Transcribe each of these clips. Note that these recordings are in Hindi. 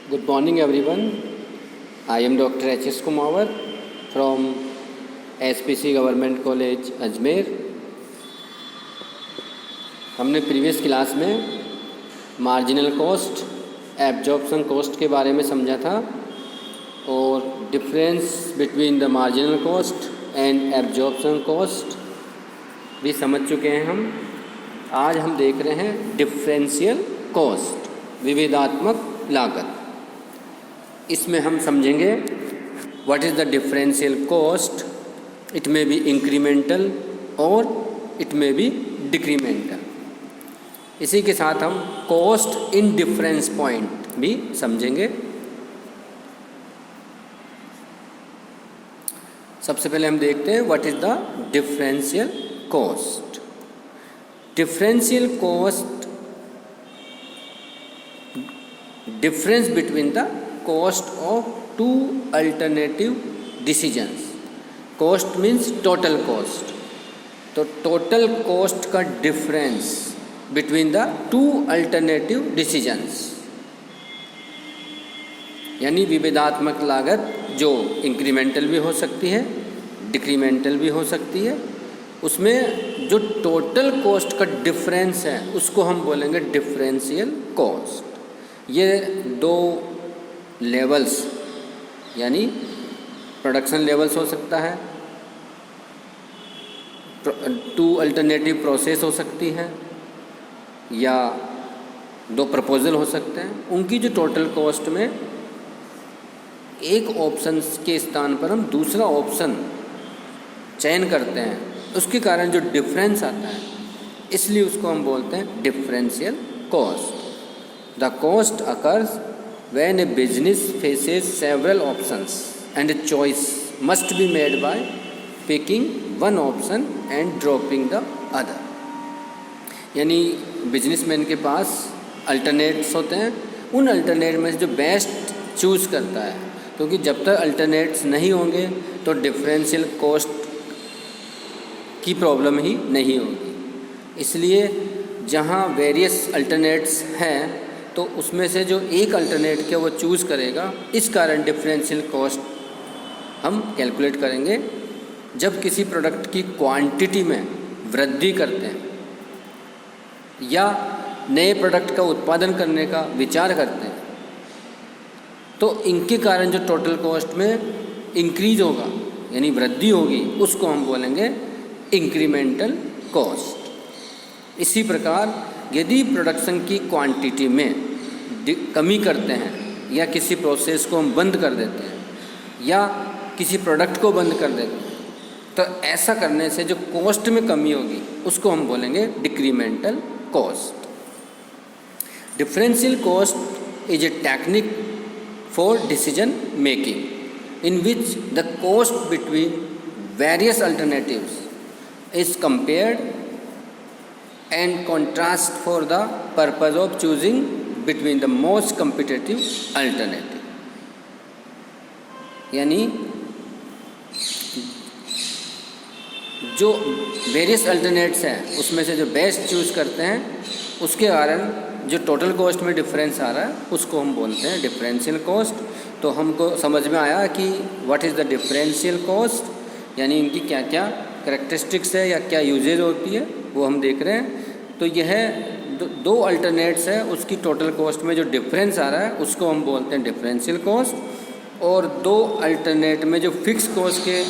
Good morning everyone. I am Dr. H.S. Kumawar from SPC Government College Ajmer. हमने प्रीवियस क्लास में मार्जिनल कॉस्ट, एब्जॉर्प्शन कॉस्ट के बारे में समझा था और difference between the marginal cost and absorption cost भी समझ चुके हैं हम। आज हम देख रहे हैं डिफरेंशियल कॉस्ट, विविधात्मक लागत। इसमें हम समझेंगे what is the differential cost. It may be incremental और इट मे बी डिक्रीमेंटल। इसी के साथ हम कॉस्ट इन डिफरेंस पॉइंट भी समझेंगे। सबसे पहले हम देखते हैं what is the differential cost. Differential cost, difference between the cost of two alternative decisions. Cost means total cost, तो टोटल कॉस्ट का difference between the two alternative decisions, यानी विविधात्मक लागत जो इंक्रीमेंटल भी हो सकती है, डिक्रीमेंटल भी हो सकती है। उसमें जो टोटल कॉस्ट का डिफरेंस है उसको हम बोलेंगे डिफरेंशियल कॉस्ट। ये दो लेवल्स, यानी प्रोडक्शन लेवल्स हो सकता है, टू अल्टरनेटिव प्रोसेस हो सकती है, या दो प्रपोजल हो सकते हैं। उनकी जो टोटल कॉस्ट में एक ऑप्शन के स्थान पर हम दूसरा ऑप्शन चयन करते हैं, उसके कारण जो डिफरेंस आता है, इसलिए उसको हम बोलते हैं differential cost. The cost occurs when a business faces several options and a choice must be made by picking one option and dropping the other। यानी बिजनेसमैन के पास अल्टरनेट्स होते हैं, उन अल्टरनेट में से जो बेस्ट चूज़ करता है, क्योंकि जब तक अल्टरनेट्स नहीं होंगे तो डिफरेंशियल कॉस्ट की प्रॉब्लम ही नहीं होगी। इसलिए जहाँ वेरियस अल्टरनेट्स हैं तो उसमें से जो एक अल्टरनेट के वो चूज़ करेगा, इस कारण डिफरेंशियल कॉस्ट हम कैलकुलेट करेंगे। जब किसी प्रोडक्ट की क्वांटिटी में वृद्धि करते हैं या नए प्रोडक्ट का उत्पादन करने का विचार करते हैं, तो इनके कारण जो टोटल कॉस्ट में इंक्रीज होगा, यानी वृद्धि होगी, उसको हम बोलेंगे इंक्रीमेंटल कॉस्ट। इसी प्रकार यदि प्रोडक्शन की क्वांटिटी में कमी करते हैं या किसी प्रोसेस को हम बंद कर देते हैं या किसी प्रोडक्ट को बंद कर देते हैं, तो ऐसा करने से जो कॉस्ट में कमी होगी उसको हम बोलेंगे decremental cost. Differential cost is a technique for decision making in which the cost between various alternatives is compared and contrast for the purpose of choosing between the most competitive alternative। यानी जो वेरियस अल्टरनेट्स हैं उसमें से जो बेस्ट चूज़ करते हैं, उसके कारण जो टोटल कॉस्ट में डिफरेंस आ रहा है उसको हम बोलते हैं डिफरेंशियल कॉस्ट। तो हमको समझ में आया कि what is the differential cost, यानी इनकी क्या क्या कैरेक्टरिस्टिक्स है या क्या यूजेज होती है वो हम देख रहे हैं। तो यह दो अल्टरनेट्स है, उसकी टोटल कॉस्ट में जो डिफरेंस आ रहा है उसको हम बोलते हैं डिफरेंशियल कॉस्ट। और दो अल्टरनेट में जो फिक्स कॉस्ट के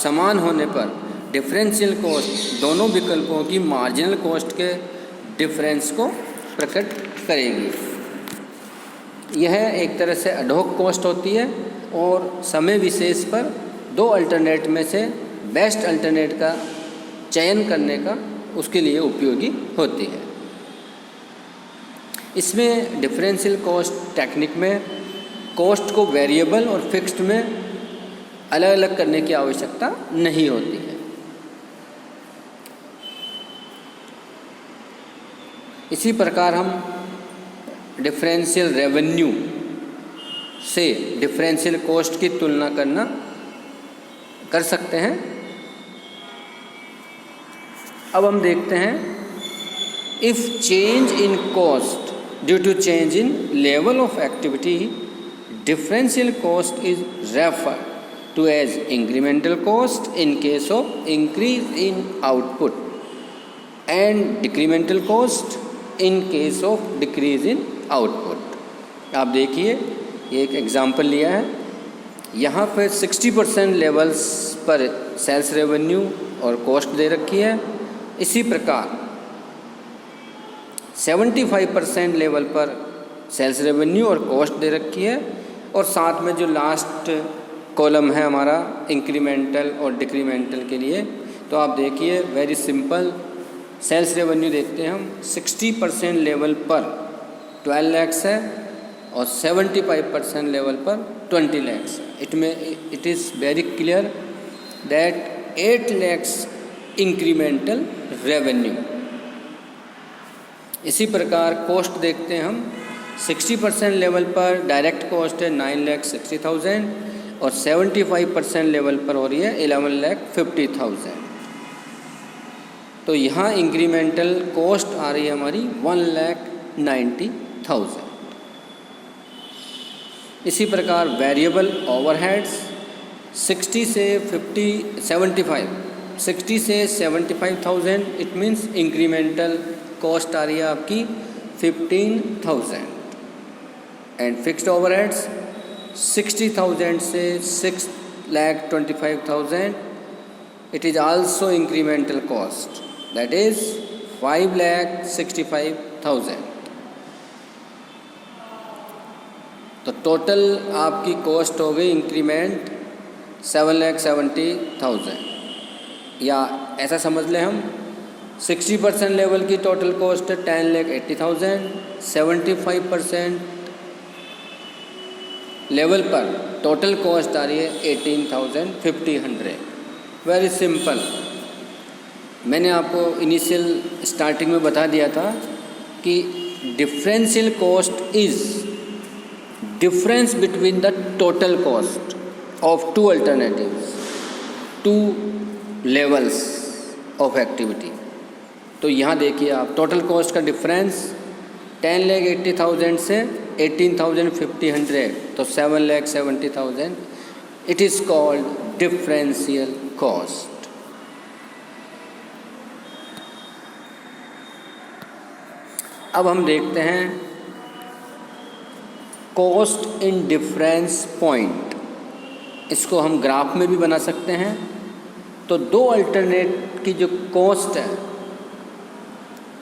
समान होने पर डिफरेंशियल कॉस्ट दोनों विकल्पों की मार्जिनल कॉस्ट के डिफरेंस को प्रकट करेगी। यह एक तरह से एडहॉक कॉस्ट होती है और समय विशेष पर दो अल्टरनेट में से बेस्ट अल्टरनेट का चयन करने का उसके लिए उपयोगी होती है। इसमें डिफरेंशियल कॉस्ट टेक्निक में कॉस्ट को वेरिएबल और फिक्स्ड में अलग अलग करने की आवश्यकता नहीं होती है। इसी प्रकार हम डिफरेंशियल रेवेन्यू से डिफरेंशियल कॉस्ट की तुलना कर सकते हैं। अब हम देखते हैं if change in cost due to change in level of activity differential cost is referred to as incremental cost in case of increase in output and decremental cost in case of decrease in output। आप देखिए ये एक एग्जांपल लिया है, यहाँ पर 60% लेवल्स पर सेल्स रेवेन्यू और कॉस्ट दे रखी है। इसी प्रकार 75% लेवल पर सेल्स रेवेन्यू और कॉस्ट दे रखी है, और साथ में जो लास्ट कॉलम है हमारा इंक्रीमेंटल और डिक्रीमेंटल के लिए। तो आप देखिए वेरी सिंपल, सेल्स रेवेन्यू देखते हैं हम 60% लेवल पर 12 lakhs है और 75% लेवल पर 20 lakhs है। It is very clear that 8 lakhs incremental revenue. इसी प्रकार कॉस्ट देखते हैं हम 60% लेवल पर डायरेक्ट कॉस्ट है 9,60,000 और 75% लेवल पर हो रही है 11,50,000। तो यहाँ इंक्रीमेंटल कॉस्ट आ रही है हमारी 1,90,000। इसी प्रकार वेरिएबल ओवरहेड्स 60 से 75,000, इट मीन्स इंक्रीमेंटल कॉस्ट आ रही है आपकी 15,000। एंड फिक्स्ड ओवरहेड्स 60,000 से 6,25,000, it is also incremental cost, that is 5,65,000। तो टोटल आपकी कॉस्ट हो गई इंक्रीमेंट 7,70,000, या ऐसा समझ लें हम 60% लेवल की टोटल कॉस्ट है 10,80,000, 75% लेवल पर टोटल कॉस्ट आ रही है 18,500। वेरी सिंपल, मैंने आपको इनिशियल स्टार्टिंग में बता दिया था कि differential cost is difference between the total cost of two alternatives, two levels of activity. तो यहाँ देखिए आप टोटल कॉस्ट का डिफरेंस 10,80,000 से 18,500, तो 7,70,000, it is called differential cost. अब हम देखते हैं कॉस्ट इन डिफरेंस पॉइंट। इसको हम ग्राफ में भी बना सकते हैं। तो दो अल्टरनेट की जो कॉस्ट है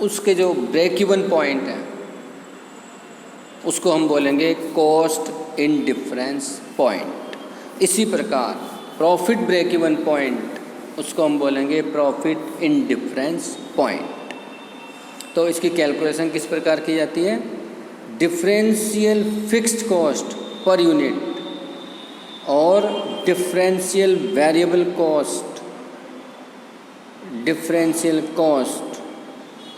उसके जो ब्रेक इवन पॉइंट है उसको हम बोलेंगे कॉस्ट इन डिफरेंस पॉइंट। इसी प्रकार प्रॉफिट ब्रेक इवन पॉइंट उसको हम बोलेंगे प्रॉफिट इन डिफरेंस पॉइंट। तो इसकी कैलकुलेशन किस प्रकार की जाती है? Differential fixed cost per unit और differential variable cost, differential cost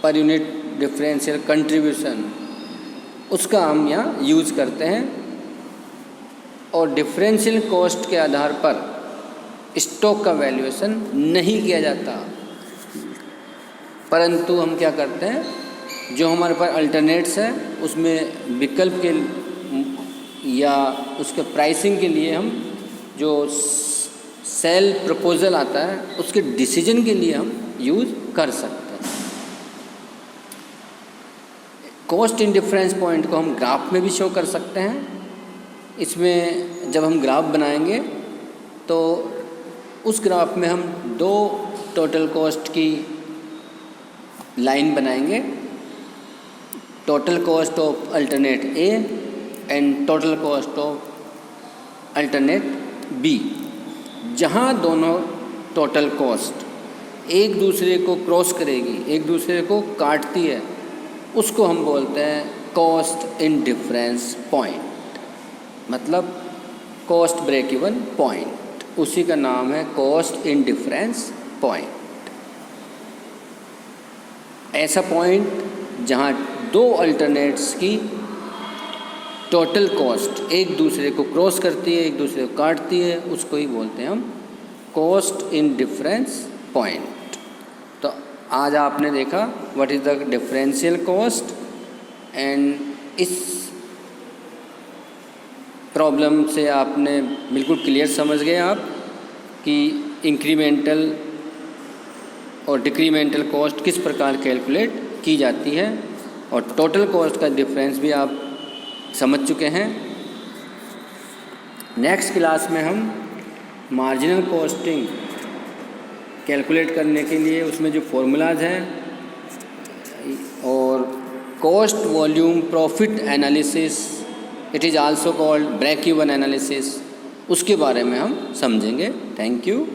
per unit, differential contribution, उसका हम यहाँ यूज़ करते हैं। और डिफरेंशियल कॉस्ट के आधार पर स्टॉक का वैल्यूएशन नहीं किया जाता, परंतु हम क्या करते हैं, जो हमारे पास अल्टरनेट्स है उसमें विकल्प के या उसके प्राइसिंग के लिए हम जो सेल प्रपोजल आता है उसके डिसीजन के लिए हम यूज़ कर सकते हैं। कॉस्ट इन डिफरेंस पॉइंट को हम ग्राफ में भी शो कर सकते हैं। इसमें जब हम ग्राफ बनाएंगे तो उस ग्राफ में हम दो टोटल कॉस्ट की लाइन बनाएंगे, total cost of alternate a and total cost of alternate b, जहाँ दोनों टोटल कॉस्ट एक दूसरे को क्रॉस करेगी, एक दूसरे को काटती है, उसको हम बोलते हैं कॉस्ट इन डिफरेंस पॉइंट, मतलब कॉस्ट ब्रेक इवन पॉइंट, उसी का नाम है कॉस्ट इन डिफरेंस पॉइंट। ऐसा पॉइंट जहाँ दो अल्टरनेट्स की टोटल कॉस्ट एक दूसरे को क्रॉस करती है, एक दूसरे को काटती है, उसको ही बोलते हैं हम कॉस्ट इन डिफरेंस पॉइंट। तो आज आपने देखा what is the differential cost and इस प्रॉब्लम से आपने बिल्कुल क्लियर समझ गए आप कि इंक्रीमेंटल और डिक्रीमेंटल कॉस्ट किस प्रकार कैलकुलेट की जाती है, और टोटल कॉस्ट का डिफरेंस भी आप समझ चुके हैं। नेक्स्ट क्लास में हम मार्जिनल कॉस्टिंग कैलकुलेट करने के लिए उसमें जो फॉर्मूलाज हैं और cost volume profit analysis, it is also called break even analysis, उसके बारे में हम समझेंगे। Thank you.